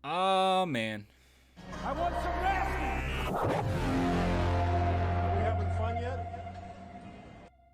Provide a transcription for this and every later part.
Oh, man. I want some nasty. Are we having fun yet?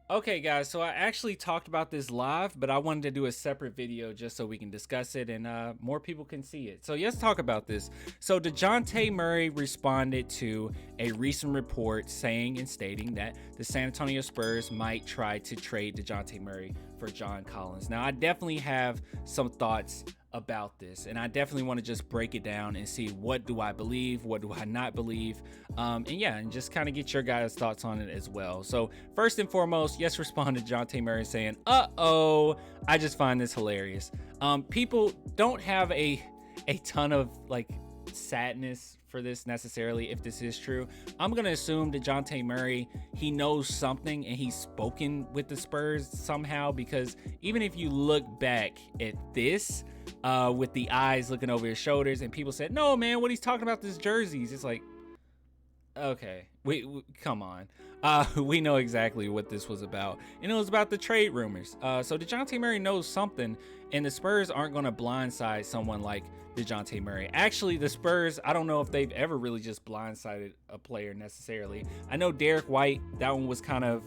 Okay, guys, so I actually talked about this live, but I wanted to do a separate video just so we can discuss it and more people can see it. So let's talk about this. So Dejounte Murray responded to a recent report saying and stating that the San Antonio Spurs might try to trade Dejounte Murray for John Collins. Now, I definitely have some thoughts about this, and I definitely want to just break it down and see what do I believe, what do I not believe, and just kind of get your guys' thoughts on it as well. So first and foremost, yes, respond to Dejounte Murray saying, "Uh-oh, I just find this hilarious." People don't have a ton of like sadness for this necessarily if this is true. I'm gonna assume Dejounte Murray, he knows something and he's spoken with the Spurs somehow, because even if you look back at this with the eyes looking over his shoulders and people said, "No, man, what he's talking about this jerseys," it's like, okay, we come on. We know exactly what this was about, and it was about the trade rumors. So Dejounte Murray knows something, and the Spurs aren't going to blindside someone like Dejounte Murray. Actually, the Spurs, I don't know if they've ever really just blindsided a player necessarily. I know Derek White, that one was kind of,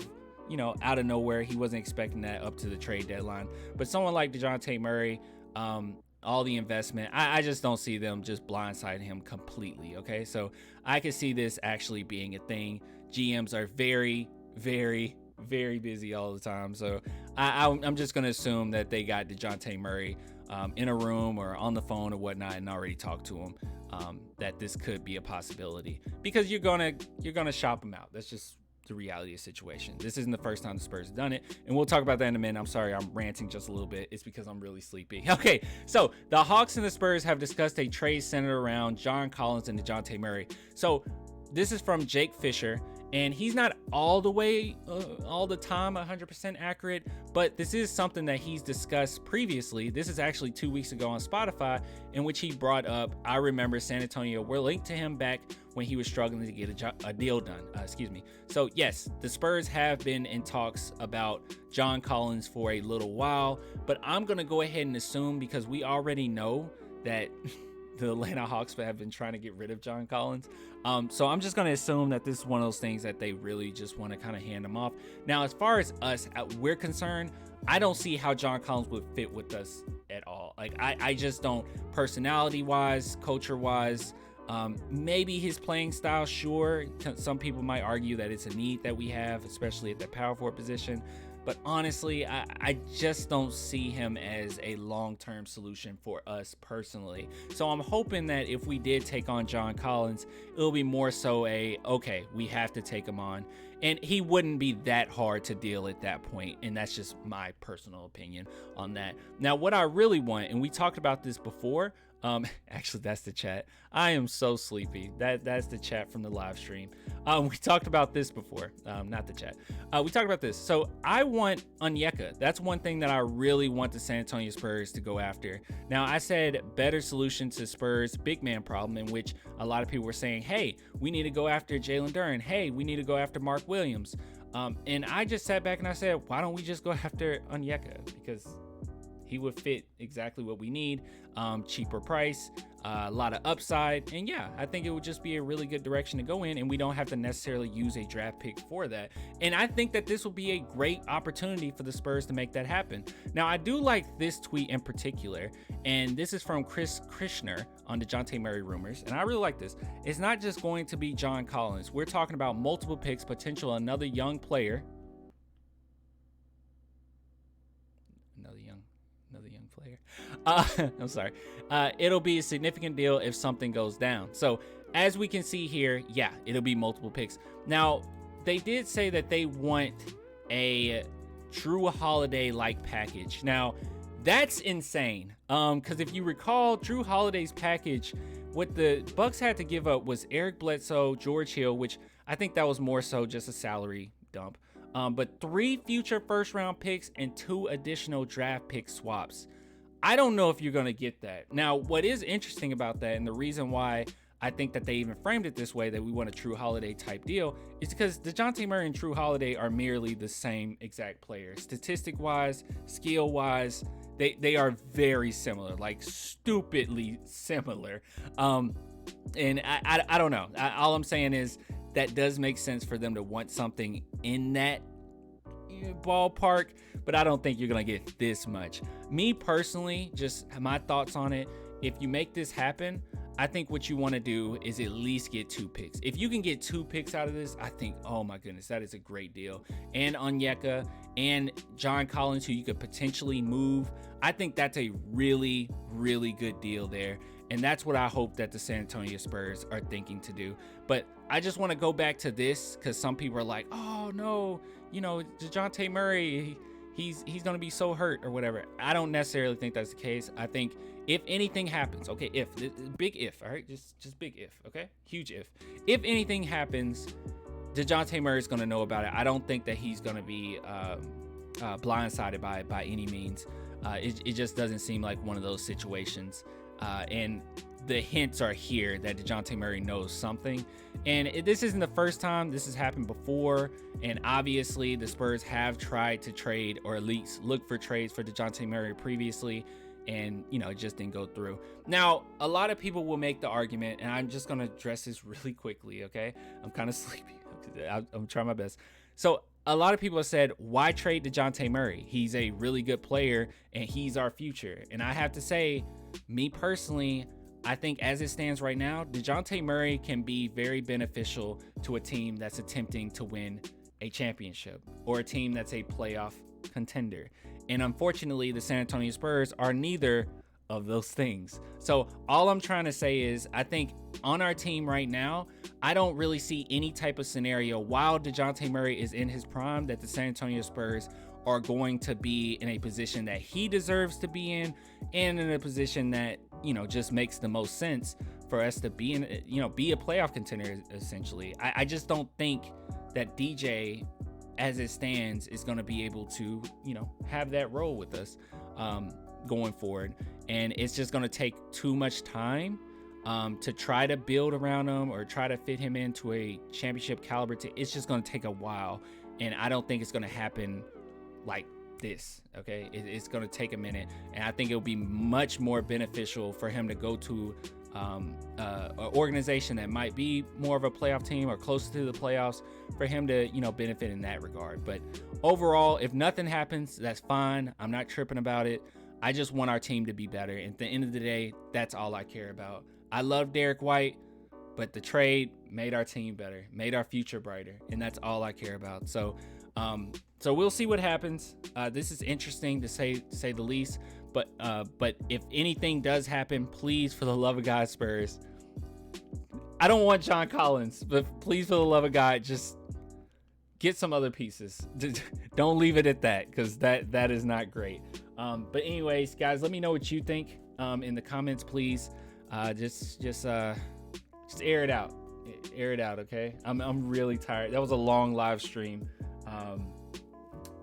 out of nowhere. He wasn't expecting that up to the trade deadline. But someone like Dejounte Murray, all the investment, I just don't see them just blindsiding him completely. Okay, so I can see this actually being a thing. GMs are very, very, very busy all the time, so I'm just gonna assume that they got Dejounte Murray in a room or on the phone or whatnot and already talked to him, that this could be a possibility, because you're gonna shop him out. That's just the reality of the situation. This isn't the first time the Spurs have done it, and we'll talk about that in a minute. I'm sorry, I'm ranting just a little bit. It's because I'm really sleepy. Okay, so the Hawks and the Spurs have discussed a trade centered around John Collins and Dejounte Murray. So this is from Jake Fisher, and he's not all the time 100% accurate, but this is something that he's discussed previously. This is actually 2 weeks ago on Spotify, in which he brought up, I remember San Antonio were linked to him back when he was struggling to get a deal done. So yes, the Spurs have been in talks about John Collins for a little while, but I'm going to go ahead and assume, because we already know that the Atlanta Hawks have been trying to get rid of John Collins. So I'm just going to assume that this is one of those things that they really just want to kind of hand him off. Now, as far as us, we're concerned, I don't see how John Collins would fit with us at all. Like, I just don't, personality-wise, culture-wise. Maybe his playing style, sure. Some people might argue that it's a need that we have, especially at the power forward position. But honestly, I just don't see him as a long-term solution for us personally. So I'm hoping that if we did take on John Collins, it'll be more so okay, we have to take him on. And he wouldn't be that hard to deal at that point. And that's just my personal opinion on that. Now, what I really want, and we talked about this before, actually, that's the chat. I am so sleepy. That's the chat from the live stream. We talked about this before, not the chat. We talked about this. So I want Onyeka. That's one thing that I really want the San Antonio Spurs to go after. Now, I said better solution to Spurs big man problem, in which a lot of people were saying, hey, we need to go after Jalen Duren. Hey, we need to go after Mark Williams. And I just sat back and I said, why don't we just go after Onyeka? Because he would fit exactly what we need. Cheaper price, a lot of upside, and yeah, I think it would just be a really good direction to go in, and we don't have to necessarily use a draft pick for that. And I think that this will be a great opportunity for the Spurs to make that happen. Now, I do like this tweet in particular, and this is from Chris Krishner on Dejounte Murray rumors, and I really like this. It's not just going to be John Collins. We're talking about multiple picks, potential another young player. Another young player. I'm sorry. It'll be a significant deal if something goes down. So as we can see here, yeah, it'll be multiple picks. Now, they did say that they want a Drew Holiday-like package. Now, that's insane. Because if you recall, Drew Holiday's package, what the Bucks had to give up was Eric Bledsoe, George Hill, which I think that was more so just a salary dump. But 3 future first-round picks and 2 additional draft pick swaps. I don't know if you're going to get that. Now, what is interesting about that, and the reason why I think that they even framed it this way, that we want a Drew Holiday type deal, is because Dejounte Murray and Drew Holiday are merely the same exact player. Statistic-wise, skill-wise, They are very similar, like stupidly similar. And I don't know. All I'm saying is that does make sense for them to want something in that ballpark, but I don't think you're gonna get this much. Me personally, just my thoughts on it, if you make this happen, I think what you want to do is at least get 2 picks. If you can get 2 picks out of this, I think, oh my goodness, that is a great deal. And Onyeka and John Collins, who you could potentially move, I think that's a really, really good deal there. And that's what I hope that the San Antonio Spurs are thinking to do. But I just want to go back to this because some people are like, oh no, you know, Dejounte Murray, he's going to be so hurt or whatever. I don't necessarily think that's the case. I think if anything happens, okay, big if, all right, just big if, okay, huge if anything happens, Dejounte Murray is going to know about it. I don't think that he's going to be blindsided by any means. It just doesn't seem like one of those situations. And the hints are here that Dejounte Murray knows something. And this isn't the first time. This has happened before. And obviously the Spurs have tried to trade, or at least look for trades for Dejounte Murray previously. And, you know, it just didn't go through. Now, a lot of people will make the argument, and I'm just going to address this really quickly, okay? I'm kind of sleepy. I'm trying my best. So a lot of people have said, why trade Dejounte Murray? He's a really good player, and he's our future. And I have to say, me personally, I think as it stands right now, Dejounte Murray can be very beneficial to a team that's attempting to win a championship or a team that's a playoff contender. And unfortunately, the San Antonio Spurs are neither of those things. So all I'm trying to say is, I think on our team right now, I don't really see any type of scenario while Dejounte Murray is in his prime that the San Antonio Spurs are going to be in a position that he deserves to be in, and in a position that, you know, just makes the most sense for us to be in, you know, be a playoff contender essentially. I just don't think that DJ, as it stands, is going to be able to, you know, have that role with us going forward. And it's just going to take too much time to try to build around him or try to fit him into a championship caliber team. It's just going to take a while. And I don't think it's going to happen like this, okay? It's going to take a minute. And I think it'll be much more beneficial for him to go to an organization that might be more of a playoff team or closer to the playoffs, for him to, you know, benefit in that regard. But overall, if nothing happens, that's fine. I'm not tripping about it. I just want our team to be better. And at the end of the day, that's all I care about. I love Derek White, but the trade made our team better, made our future brighter, and that's all I care about. So we'll see what happens. This is interesting to say the least. But if anything does happen, please, for the love of God, Spurs, I don't want John Collins, but please, for the love of God, just get some other pieces. Don't leave it at that, because that is not great. But anyways, guys, let me know what you think in the comments, please. Just air it out. Air it out, okay? I'm really tired. That was a long live stream.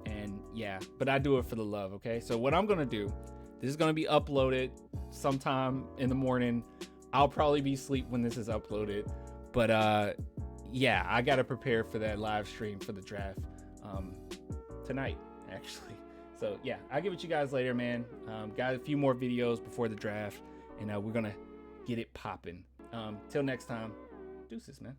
And yeah, but I do it for the love, okay? So what I'm gonna do, this is gonna be uploaded sometime in the morning. I'll probably be asleep when this is uploaded, but yeah, I gotta prepare for that live stream for the draft tonight, actually. So yeah, I'll get with you guys later, man. Got a few more videos before the draft, and we're gonna get it popping. Till next time, deuces, man.